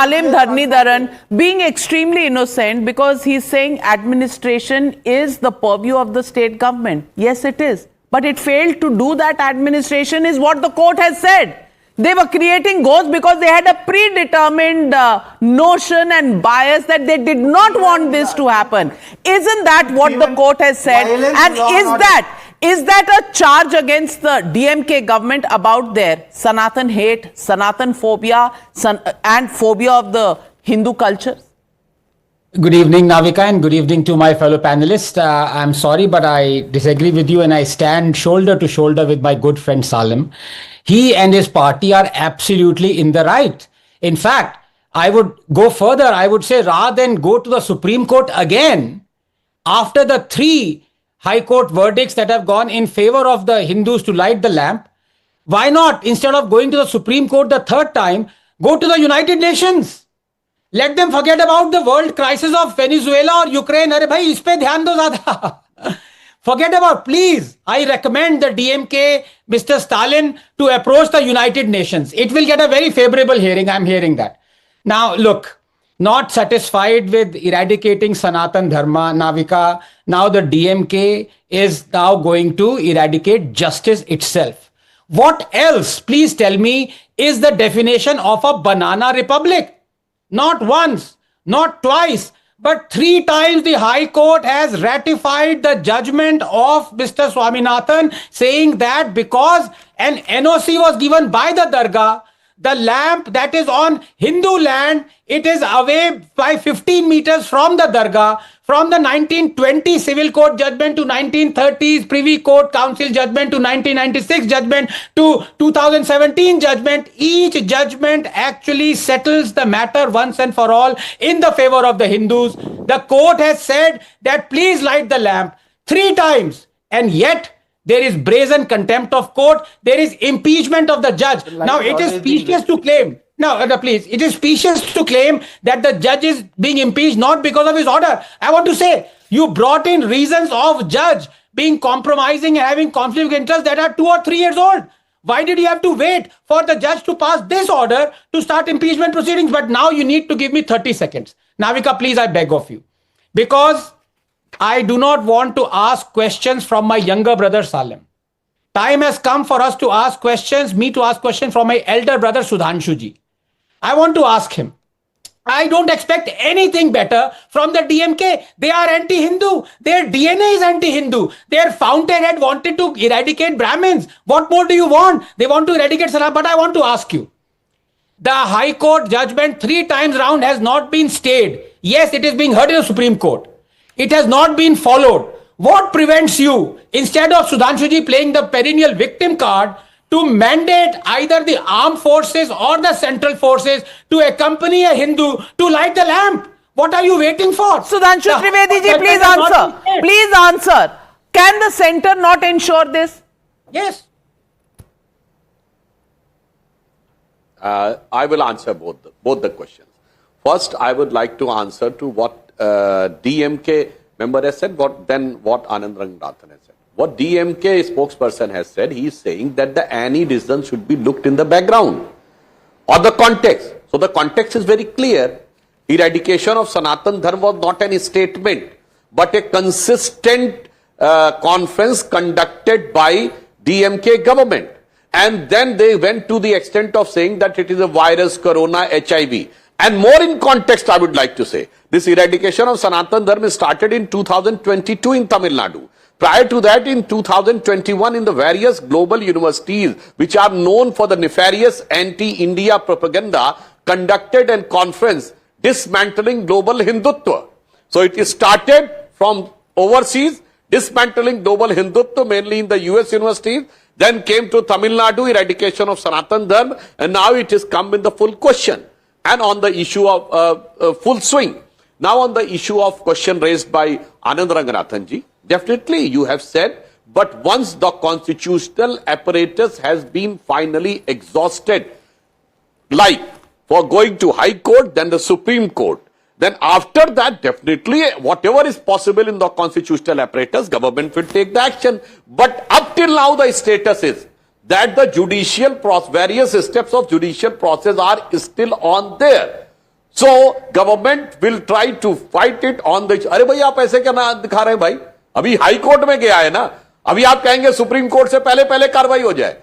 Salim Dharnidharan being extremely innocent because he's saying administration is the purview of the state government. Yes, it is. But it failed to do that administration is what the court has said. They were creating ghosts because they had a predetermined notion and bias that they did not want this to happen. Isn't that what the court has said? And is that a charge against the DMK government about their Sanatan hate, Sanatan phobia, and phobia of the Hindu culture? Good evening, Navika, and good evening to my fellow panelists. I'm sorry, but I disagree with you and I stand shoulder to shoulder with my good friend Salim. He and his party are absolutely in the right. In fact, I would go further. I would say rather than go to the Supreme Court again, after the 3 High Court verdicts that have gone in favor of the Hindus to light the lamp, why not, instead of going to the Supreme Court the 3rd time, go to the United Nations? Let them forget about the world crisis of Venezuela or Ukraine. Arey bhai, is pe dhyan do zyada. Forget about, please. I recommend the DMK, Mr. Stalin, to approach the United Nations. It will get a very favorable hearing. I'm hearing that. Now, look, not satisfied with eradicating Sanatan Dharma, Navika. Now the DMK is now going to eradicate justice itself. What else, please tell me, is the definition of a banana republic? Not once, not twice, but 3 times the High Court has ratified the judgment of Mr. Swaminathan, saying that because an NOC was given by the Dargah, the lamp that is on Hindu land, it is away by 15 meters from the Dargah. From the 1920 Civil Court judgment to 1930s Privy Court Council judgment to 1996 judgment to 2017 judgment, each judgment actually settles the matter once and for all in the favor of the Hindus. The court has said that please light the lamp 3 times, and yet there is brazen contempt of court. There is impeachment of the judge. Now it is specious to claim. Please, it is specious to claim that the judge is being impeached not because of his order. I want to say, you brought in reasons of judge being compromising and having conflict of interest that are 2 or 3 years old. Why did you have to wait for the judge to pass this order to start impeachment proceedings? But now you need to give me 30 seconds. Navika, please, I beg of you. Because I do not want to ask questions from my younger brother Salim. Time has come for us to ask questions, me to ask questions from my elder brother Sudhanshuji. I want to ask him. I don't expect anything better from the DMK. They are anti-Hindu. Their DNA is anti-Hindu. Their fountainhead wanted to eradicate Brahmins. What more do you want? They want to eradicate Salah. But I want to ask you. The High Court judgment 3 times round has not been stayed. Yes, it is being heard in the Supreme Court. It has not been followed. What prevents you, instead of Sudhanshuji playing the perennial victim card, to mandate either the armed forces or the central forces to accompany a Hindu to light the lamp? What are you waiting for? Sudhanshu Trivedi ji, please answer. Please answer. Can the center not ensure this? Yes. I will answer both the questions. First, I would like to answer to what DMK member has said, then what Anand Ranganathan has said. What DMK spokesperson has said, he is saying that the any decision should be looked in the background or the context. So the context is very clear. Eradication of Sanatan Dharma was not any statement, but a consistent conference conducted by DMK government. And then they went to the extent of saying that it is a virus, corona, HIV. And more in context, I would like to say, this eradication of Sanatan Dharma started in 2022 in Tamil Nadu. Prior to that, in 2021, in the various global universities, which are known for the nefarious anti-India propaganda, conducted a conference dismantling global Hindutva. So it started from overseas, dismantling global Hindutva, mainly in the US universities, then came to Tamil Nadu, eradication of Sanatan Dharma, and now it has come in the full question. And on the issue of full swing. Now on the issue of question raised by Anand Ranganathan ji, definitely you have said, but once the constitutional apparatus has been finally exhausted, like for going to High Court, then the Supreme Court, then after that, definitely whatever is possible in the constitutional apparatus, government will take the action. But up till now, the status is that the judicial process, various steps of judicial process are still on there. So government will try to fight it on the. अरे भाई आप ऐसे क्या ना दिखा रहे हैं भाई? अभी हाई कोर्ट में गया है ना, अभी आप कहेंगे सुप्रीम कोर्ट से पहले पहले कार्रवाई हो जाए.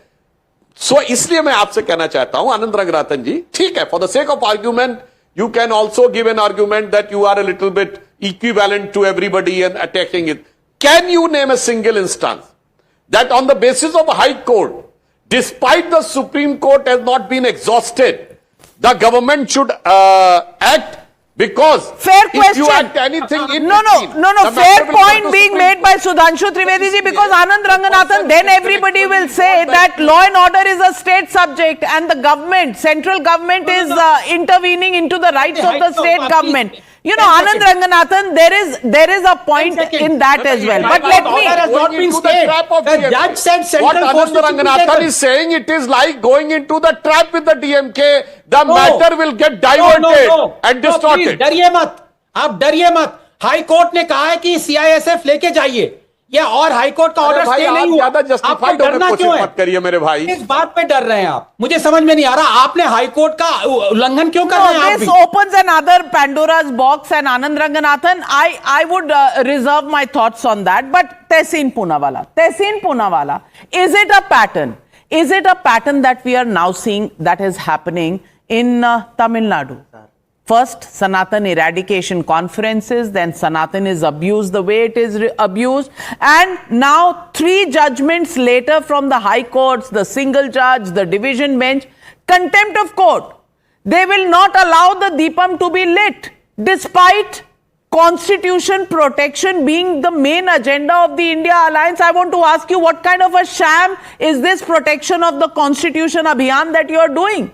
सो इसलिए मैं आपसे कहना चाहता हूं आनंद रंगनाथन जी, ठीक है, for the sake of argument you can also give an argument that you are a little bit equivalent to everybody and attacking it. Can you name a single instance that on the basis of a high court, despite the Supreme Court has not been exhausted, the government should act? Because fair if question. you act anything in No. between, the Fair matter will point go to being Supreme made by Court. Sudhanshu Trivedi ji, because Anand Ranganathan, then everybody will say that law and order is a state subject and the government, central government is intervening into the rights of the state government. You know, Anand Ranganathan, there is a point in that as well. But let me. Has not been stayed. The judge said What central Anand Ranganathan is saying, it is like going into the trap with the DMK. The matter will get diverted and distorted. डरिए मत, आप डरिए मत. High court ने कहा है कि CISF लेके जाइए, ये और हाई कोर्ट का ऑर्डर स्टे नहीं हुआ. ज्यादा जस्टिफाइड होने की कोशिश मत करिए मेरे भाई. इस बात पे डर रहे हैं आप, मुझे समझ में नहीं आ रहा. आपने हाई कोर्ट का उल्लंघन क्यों कर रहे हैं आप भी? This opens another Pandora's box, and Anand Ranganathan, I would reserve my thoughts on that. But Tehseen Poonawalla, is it a pattern? Is it a pattern that we are now seeing that is happening in Tamil Nadu? First, Sanatan eradication conferences, then Sanatan is abused the way it is abused. And now 3 judgments later from the high courts, the single judge, the division bench, contempt of court. They will not allow the Deepam to be lit, despite constitution protection being the main agenda of the India Alliance. I want to ask you, what kind of a sham is this protection of the constitution abhiyan that you are doing?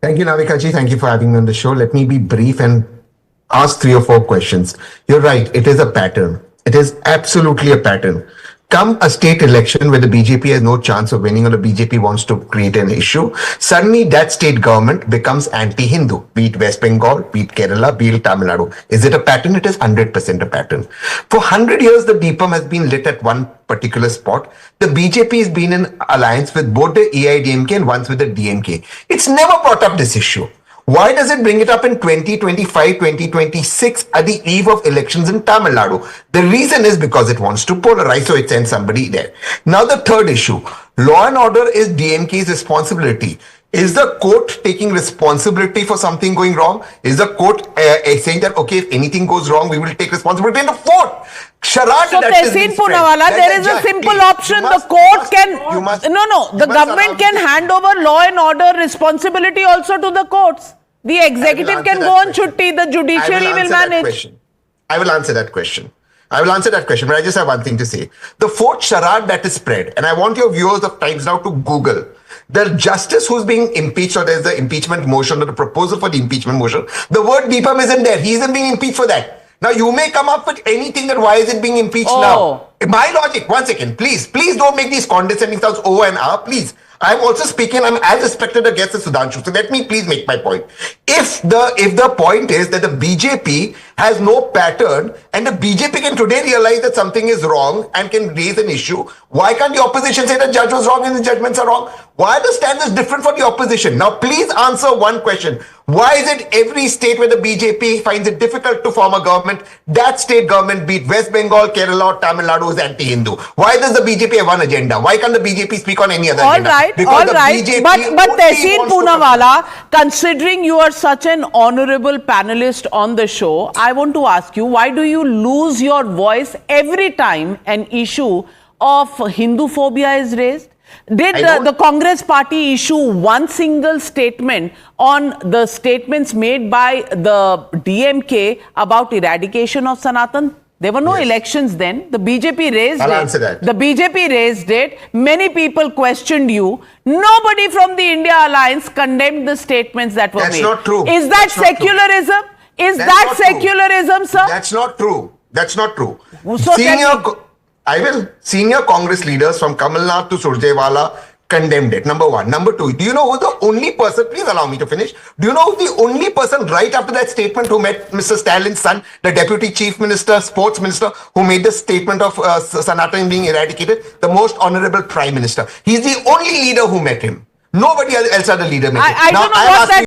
Thank you, Navika ji. Thank you for having me on the show. Let me be brief and ask 3 or 4 questions. You're right. It is a pattern. It is absolutely a pattern. Come a state election where the BJP has no chance of winning or the BJP wants to create an issue, suddenly that state government becomes anti-Hindu, be it West Bengal, be it Kerala, be it Tamil Nadu. Is it a pattern? It is 100% a pattern. For 100 years, the Deepam has been lit at one particular spot. The BJP has been in alliance with both the AIDMK and once with the DMK. It's never brought up this issue. Why does it bring it up in 2025, 2026 at the eve of elections in Tamil Nadu? The reason is because it wants to polarize, so it sends somebody there. Now the third issue, law and order is DMK's responsibility. Is the court taking responsibility for something going wrong? Is the court saying that, okay, if anything goes wrong, we will take responsibility? And the fourth, charade. So Tehseen Poonawalla, there is a simple option. The court can, the government can hand over law and order responsibility also to the courts. The executive can go on chutti, the judiciary will manage. I will answer that question. But I just have one thing to say. The fourth charade that is spread, and I want your viewers of Times Now to Google, the justice who's being impeached, or there's the impeachment motion or the proposal for the impeachment motion, the word Deepam isn't there. He isn't being impeached for that. Now you may come up with anything that why is it being impeached now? My logic, one second, please don't make these condescending sounds over and up, please. I'm also speaking, I'm as respected a guest as Sudhanshu. So let me please make my point. If the point is that the BJP has no pattern and the BJP can today realize that something is wrong and can raise an issue, why can't the opposition say the judge was wrong and the judgments are wrong? Why are the standards different for the opposition? Now please answer one question. Why is it every state where the BJP finds it difficult to form a government, that state government, be it West Bengal, Kerala or Tamil Nadu, is anti-Hindu? Why does the BJP have one agenda? Why can't the BJP speak on any other agenda? All right. But Tehseen Poonawalla, considering you are such an honorable panelist on the show, I want to ask you, why do you lose your voice every time an issue of Hindu phobia is raised? Did the Congress party issue one single statement on the statements made by the DMK about eradication of Sanatan? There were no elections then. The BJP raised it. I'll answer that. The BJP raised it. Many people questioned you. Nobody from the India Alliance condemned the statements that were made. That's not true. Is that secularism? Is that secularism, sir? That's not true. That's not true. So Senior Congress leaders from Kamal Nath to Surjewala condemned it. Number one. Number two, do you know who the only person, please allow me to finish. Do you know who the only person right after that statement who met Mr. Stalin's son, the Deputy Chief Minister, Sports Minister, who made the statement of Sanatan being eradicated? The most honorable Prime Minister. He's the only leader who met him. Nobody else had a leader met him. I don't know what that